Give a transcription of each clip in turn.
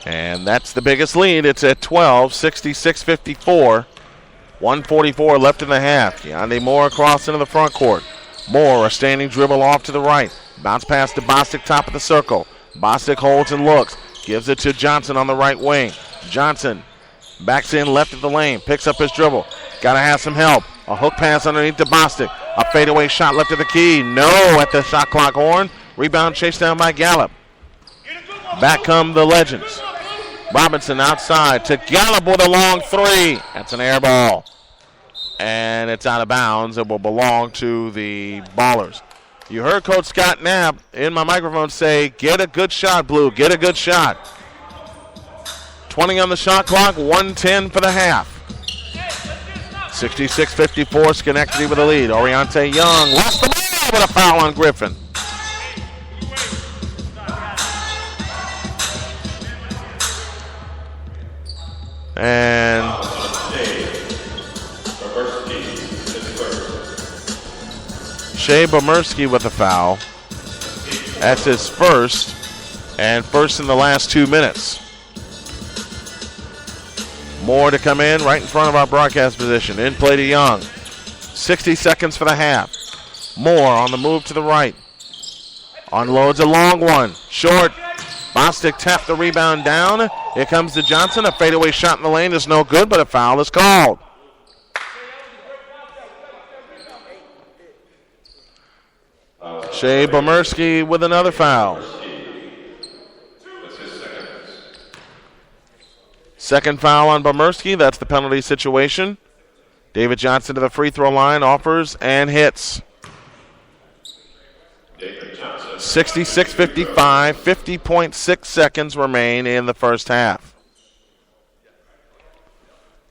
And that's the biggest lead. It's at 12, 66-54. 1:44 left in the half. Keontae Moore across into the front court. Moore, a standing dribble off to the right. Bounce pass to Bostic, top of the circle. Bostic holds and looks. Gives it to Johnson on the right wing. Johnson backs in left of the lane. Picks up his dribble. Got to have some help. A hook pass underneath to Bostic. A fadeaway shot left of the key. No at the shot clock horn. Rebound chased down by Gallup. Back come the Legends. Robinson outside to Gallup with a long three. That's an air ball. And it's out of bounds. It will belong to the Ballers. You heard Coach Scott Knapp in my microphone say, get a good shot, Blue, get a good shot. 20 on the shot clock, 1:10 for the half. 66-54, Schenectady with the lead. Oriente Young lost the ball with a foul on Griffin. And Shea Bomerski with a foul. That's his first, and first in the last 2 minutes. Moore to come in right in front of our broadcast position. In play to Young. 60 seconds for the half. Moore on the move to the right. Unloads a long one. Short. Bostic tapped the rebound down. Here comes to Johnson. A fadeaway shot in the lane is no good, but a foul is called. Shea Bomerski with another foul. Second foul on Bomerski. That's the penalty situation. David Johnson to the free throw line, offers and hits. 66-55, 50.6 seconds remain in the first half.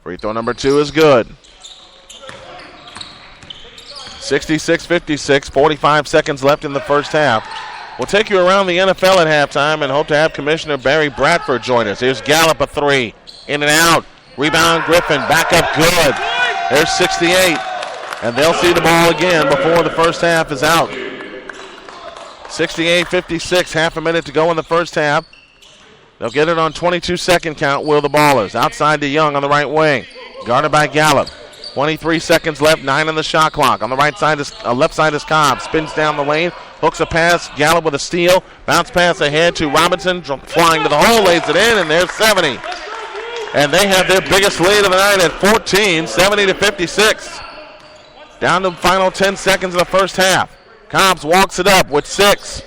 Free throw number 2 is good. 66-56, 45 seconds left in the first half. We'll take you around the NFL at halftime and hope to have Commissioner Barry Bradford join us. Here's Gallup, a three. In and out. Rebound Griffin. Back up good. There's 68. And they'll see the ball again before the first half is out. 68-56, half a minute to go in the first half. They'll get it on 22-second count, will the Ballers. Outside to Young on the right wing. Guarded by Gallup. 23 seconds left, 9 on the shot clock. On the right side, left side is Cobb. Spins down the lane, hooks a pass. Gallup with a steal. Bounce pass ahead to Robinson. Flying to the hole, lays it in, and there's 70. And they have their biggest lead of the night at 14, 70-56. Down to the final 10 seconds of the first half. Cobbs walks it up with 6.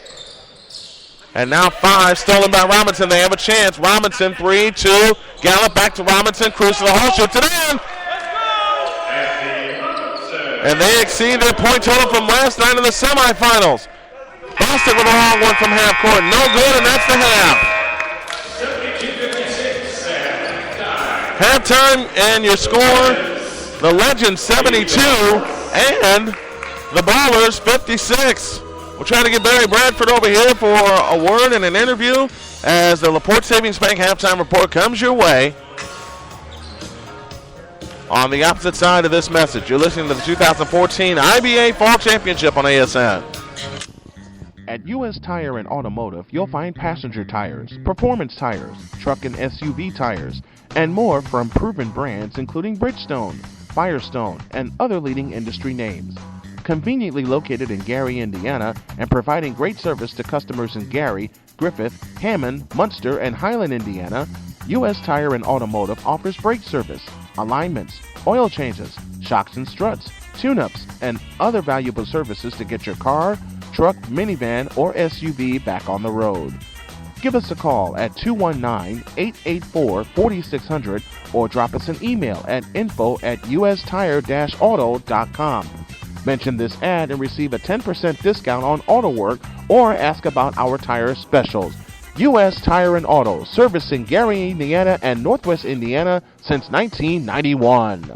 And now 5, stolen by Robinson. They have a chance. Robinson, 3, 2. Gallup back to Robinson. Cruise to the hole, shoots it in. And they exceed their point total from last night in the semifinals. Boston with a long one from half court. No good, and that's the half. Halftime, and your score, the Legends 72, and the Ballers 56. We'll try to get Barry Bradford over here for a word and an interview as the LaPorte Savings Bank halftime report comes your way. On the opposite side of this message, you're listening to the 2014 IBA Fall Championship on ASN. At U.S. Tire and Automotive, you'll find passenger tires, performance tires, truck and SUV tires, and more from proven brands including Bridgestone, Firestone, and other leading industry names. Conveniently located in Gary, Indiana, and providing great service to customers in Gary, Griffith, Hammond, Munster, and Highland, Indiana, U.S. Tire and Automotive offers brake service, alignments, oil changes, shocks and struts, tune-ups, and other valuable services to get your car, truck, minivan, or SUV back on the road. Give us a call at 219-884-4600 or drop us an email at info@ustire-auto.com. Mention this ad and receive a 10% discount on auto work or ask about our tire specials. U.S. Tire and Auto, servicing Gary, Indiana and Northwest Indiana since 1991.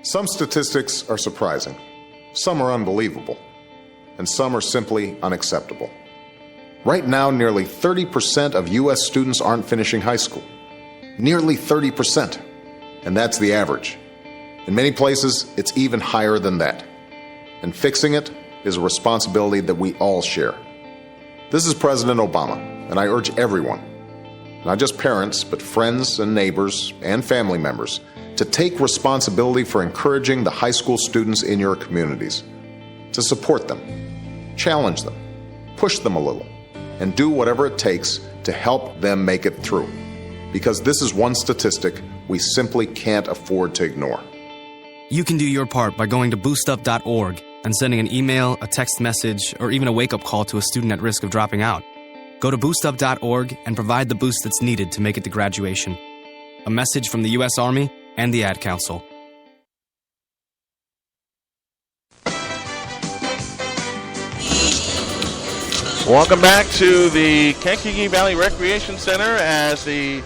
Some statistics are surprising, some are unbelievable, and some are simply unacceptable. Right now, nearly 30% of U.S. students aren't finishing high school. Nearly 30%. And that's the average. In many places, it's even higher than that. And fixing it is a responsibility that we all share. This is President Obama. and I urge everyone, not just parents, but friends and neighbors and family members, to take responsibility for encouraging the high school students in your communities, to support them, challenge them, push them a little, and do whatever it takes to help them make it through. Because this is one statistic we simply can't afford to ignore. You can do your part by going to boostup.org and sending an email, a text message, or even a wake-up call to a student at risk of dropping out. Go to boostup.org and provide the boost that's needed to make it to graduation. A message from the U.S. Army and the Ad Council. Welcome back to the Kankakee Valley Recreation Center as the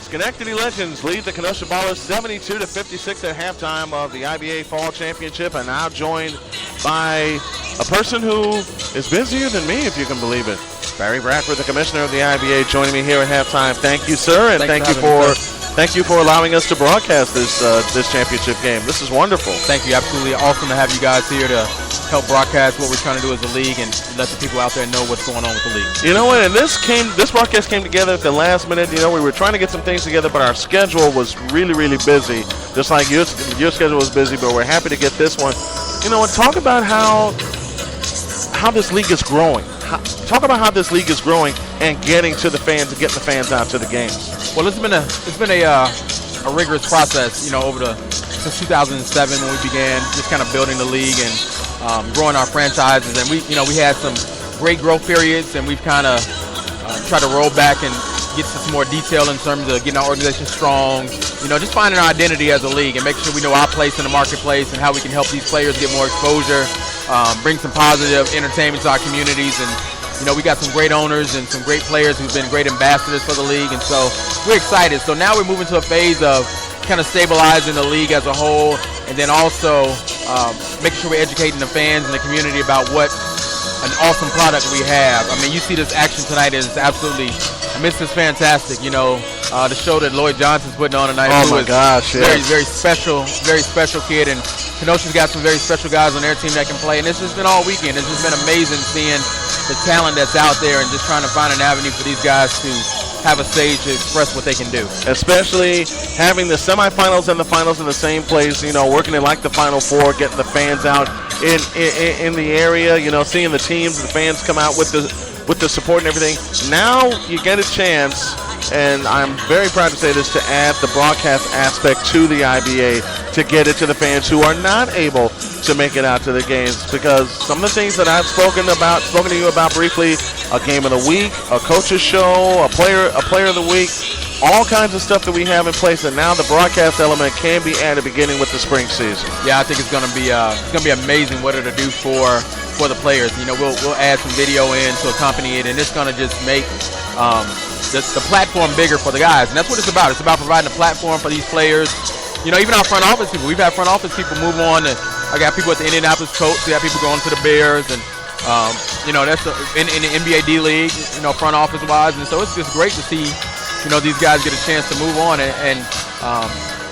Schenectady Legends lead the Kenosha Ballers 72-56 at halftime of the IBA Fall Championship, and now joined by a person who is busier than me, if you can believe it. Barry Bradford, the commissioner of the IBA, joining me here at halftime. Thank you, sir, and thank you for allowing us to broadcast this championship game. This is wonderful. Thank you. Absolutely awesome to have you guys here to help broadcast what we're trying to do as a league and let the people out there know what's going on with the league. You know what? And this broadcast came together at the last minute. You know, we were trying to get some things together, but our schedule was really, really busy. Just like your schedule was busy, but we're happy to get this one. You know what? Talk about how this league is growing. Talk about how this league is growing and getting to the fans and getting the fans out to the games. Well, it's been a rigorous process, you know, since 2007 when we began just kind of building the league and growing our franchises. And we had some great growth periods, and we've kind of tried to roll back and get to some more detail in terms of getting our organization strong. You know, just finding our identity as a league and making sure we know our place in the marketplace and how we can help these players get more exposure. Bring some positive entertainment to our communities, and you know, we got some great owners and some great players who've been great ambassadors for the league, and so we're excited. So now we're moving to a phase of kind of stabilizing the league as a whole, and then also making sure we're educating the fans and the community about what an awesome product we have. I mean, you see this action tonight is absolutely, this is fantastic. You know, the show that Lloyd Johnson's putting on tonight. Oh my gosh, very, very special kid, and Kenosha's got some very special guys on their team that can play, and it's just been all weekend. It's just been amazing seeing the talent that's out there and just trying to find an avenue for these guys to have a stage to express what they can do. Especially having the semifinals and the finals in the same place, you know, working in like the Final Four, getting the fans out in the area, you know, seeing the teams, the fans come out with the support and everything. Now you get a chance, and I'm very proud to say this, to add the broadcast aspect to the IBA to get it to the fans who are not able to make it out to the games, because some of the things that I've spoken to you about briefly, a game of the week, a coach's show, a player of the week, all kinds of stuff that we have in place, and now the broadcast element can be added beginning with the spring season. Yeah, I think it's going to be amazing what it'll do for the players. You know, we'll add some video in to accompany it, and it's going to just make the platform bigger for the guys, and that's what it's about. It's about providing a platform for these players. You know, even our front office people. We've had front office people move on. I got people at the Indianapolis Colts. We have people going to the Bears, and you know, that's in the NBA D League. You know, front office wise, and so it's just great to see, you know, these guys get a chance to move on, and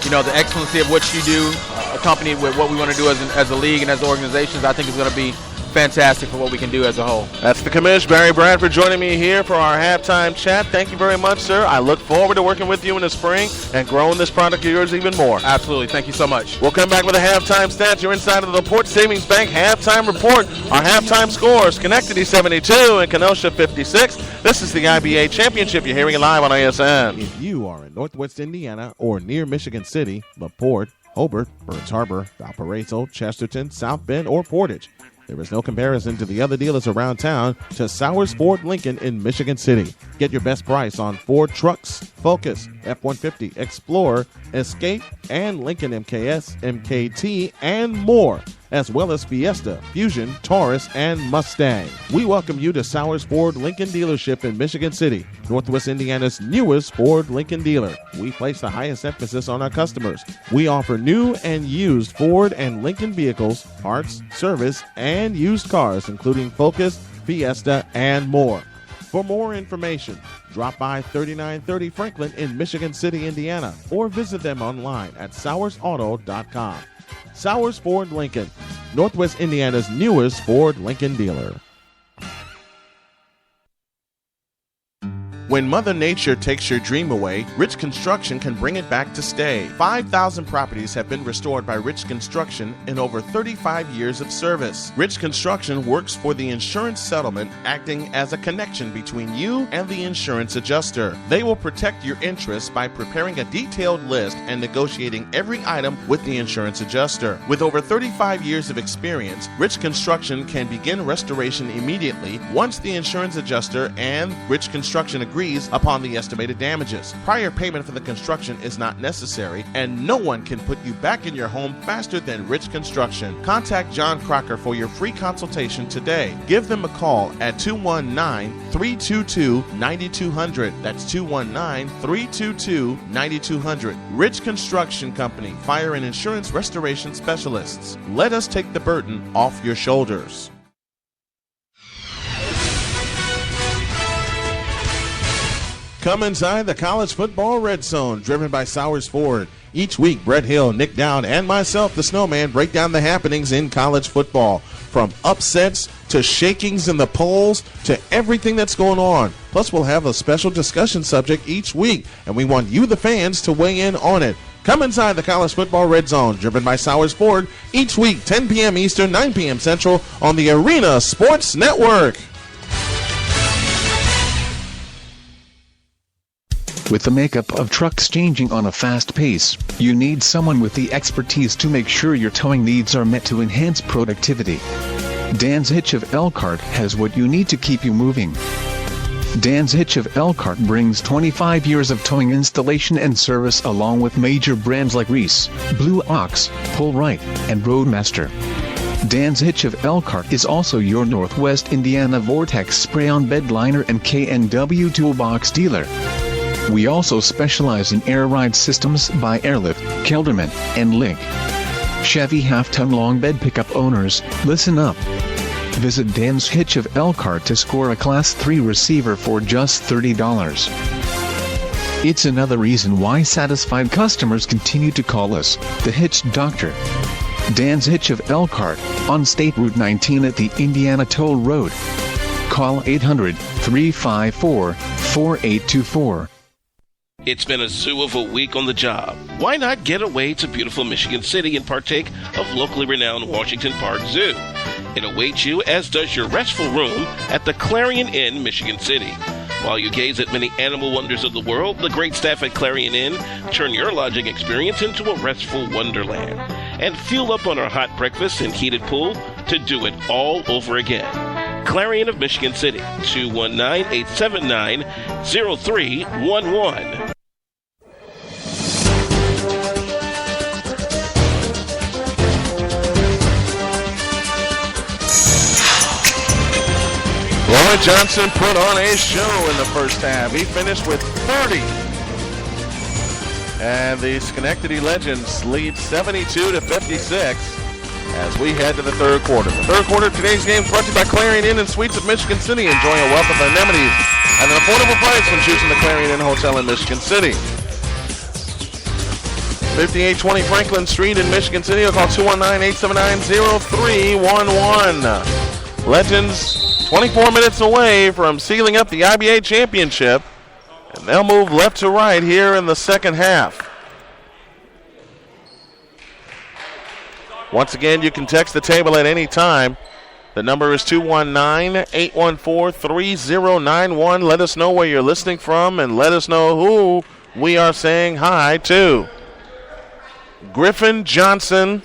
you know, the excellency of what you do, accompanied with what we want to do as a league and as organizations, I think is going to be fantastic for what we can do as a whole. That's the commish, Barry Bradford, joining me here for our halftime chat. Thank you very much, sir. I look forward to working with you in the spring and growing this product of yours even more. Absolutely. Thank you so much. We'll come back with a halftime stats. You're inside of the Port Savings Bank halftime report. Our halftime scores: Schenectady 72 and Kenosha 56. This is the IBA Championship. You're hearing it live on ASN. If you are in Northwest Indiana or near Michigan City, LaPorte, Hobart, Burns Harbor, Valparaiso, Chesterton, South Bend, or Portage, there is no comparison to the other dealers around town to Sowers Ford Lincoln in Michigan City. Get your best price on Ford trucks, Focus, F-150, Explorer, Escape, and Lincoln MKS, MKT, and more, as well as Fiesta, Fusion, Taurus, and Mustang. We welcome you to Sowers Ford Lincoln dealership in Michigan City, Northwest Indiana's newest Ford Lincoln dealer. We place the highest emphasis on our customers. We offer new and used Ford and Lincoln vehicles, parts, service, and used cars, including Focus, Fiesta, and more. For more information, drop by 3930 Franklin in Michigan City, Indiana, or visit them online at SowersAuto.com. Sowers Ford Lincoln, Northwest Indiana's newest Ford Lincoln dealer. When Mother Nature takes your dream away, Rich Construction can bring it back to stay. 5,000 properties have been restored by Rich Construction in over 35 years of service. Rich Construction works for the insurance settlement, acting as a connection between you and the insurance adjuster. They will protect your interests by preparing a detailed list and negotiating every item with the insurance adjuster. With over 35 years of experience, Rich Construction can begin restoration immediately once the insurance adjuster and Rich Construction agrees upon the estimated damages. Prior payment for the construction is not necessary, and no one can put you back in your home faster than Rich Construction. Contact John Crocker for your free consultation today. Give them a call at 219-322-9200. That's 219-322-9200. Rich Construction Company, fire and insurance restoration specialists. Let us take the burden off your shoulders. Come inside the College Football Red Zone, driven by Sowers Ford. Each week, Brett Hill, Nick Dowd, and myself, the Snowman, break down the happenings in college football. From upsets to shakings in the polls to everything that's going on. Plus, we'll have a special discussion subject each week, and we want you, the fans, to weigh in on it. Come inside the College Football Red Zone, driven by Sowers Ford, each week, 10 p.m. Eastern, 9 p.m. Central, on the Arena Sports Network. With the makeup of trucks changing on a fast pace, you need someone with the expertise to make sure your towing needs are met to enhance productivity. Dan's Hitch of Elkhart has what you need to keep you moving. Dan's Hitch of Elkhart brings 25 years of towing installation and service, along with major brands like Reese, Blue Ox, Pull-Right, and Roadmaster. Dan's Hitch of Elkhart is also your Northwest Indiana Vortex spray-on bed liner and KNW toolbox dealer. We also specialize in air ride systems by Airlift, Kelderman, and Link. Chevy half-ton long bed pickup owners, listen up. Visit Dan's Hitch of Elkhart to score a Class 3 receiver for just $30. It's another reason why satisfied customers continue to call us the Hitch Doctor. Dan's Hitch of Elkhart, on State Route 19 at the Indiana Toll Road. Call 800-354-4824. It's been a zoo of a week on the job. Why not get away to beautiful Michigan City and partake of locally renowned Washington Park Zoo? It awaits you, as does your restful room at the Clarion Inn, Michigan City. While you gaze at many animal wonders of the world, the great staff at Clarion Inn turn your lodging experience into a restful wonderland. And fuel up on our hot breakfast and heated pool to do it all over again. Clarion of Michigan City, 219-879-0311. Lloyd Johnson put on a show in the first half. He finished with 30. And the Schenectady Legends lead 72-56 as we head to the third quarter. The third quarter of today's game is brought to you by Clarion Inn and Suites of Michigan City. Enjoy a wealth of amenities at an affordable price when choosing the Clarion Inn Hotel in Michigan City. 5820 Franklin Street in Michigan City. Call 219-879-0311. Legends 24 minutes away from sealing up the IBA Championship, and they'll move left to right here in the second half. Once again, you can text the table at any time. The number is 219-814-3091. Let us know where you're listening from, and let us know who we are saying hi to. Griffin Johnson,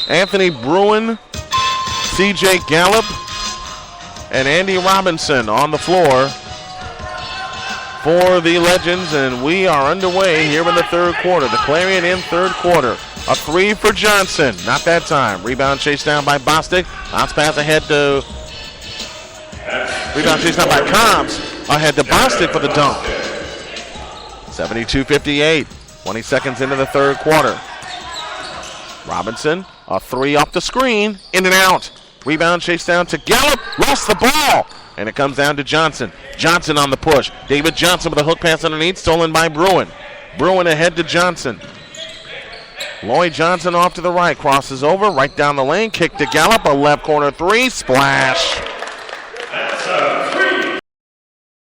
Anthony Bruin, C.J. Gallup, and Andy Robinson on the floor for the Legends, and we are underway here in the third quarter. The Clarion Inn third quarter. A three for Johnson. Not that time. Rebound chased down by Bostic. Bounce pass ahead to... Rebound chased down by Combs. Ahead to Bostic for the dunk. 72-58. 20 seconds into the third quarter. Robinson, a three off the screen. In and out. Rebound chased down to Gallup. Lost the ball. And it comes down to Johnson. Johnson on the push. David Johnson with a hook pass underneath. Stolen by Bruin. Bruin ahead to Johnson. Lloyd Johnson off to the right. Crosses over. Right down the lane. Kick to Gallup. A left corner three. Splash.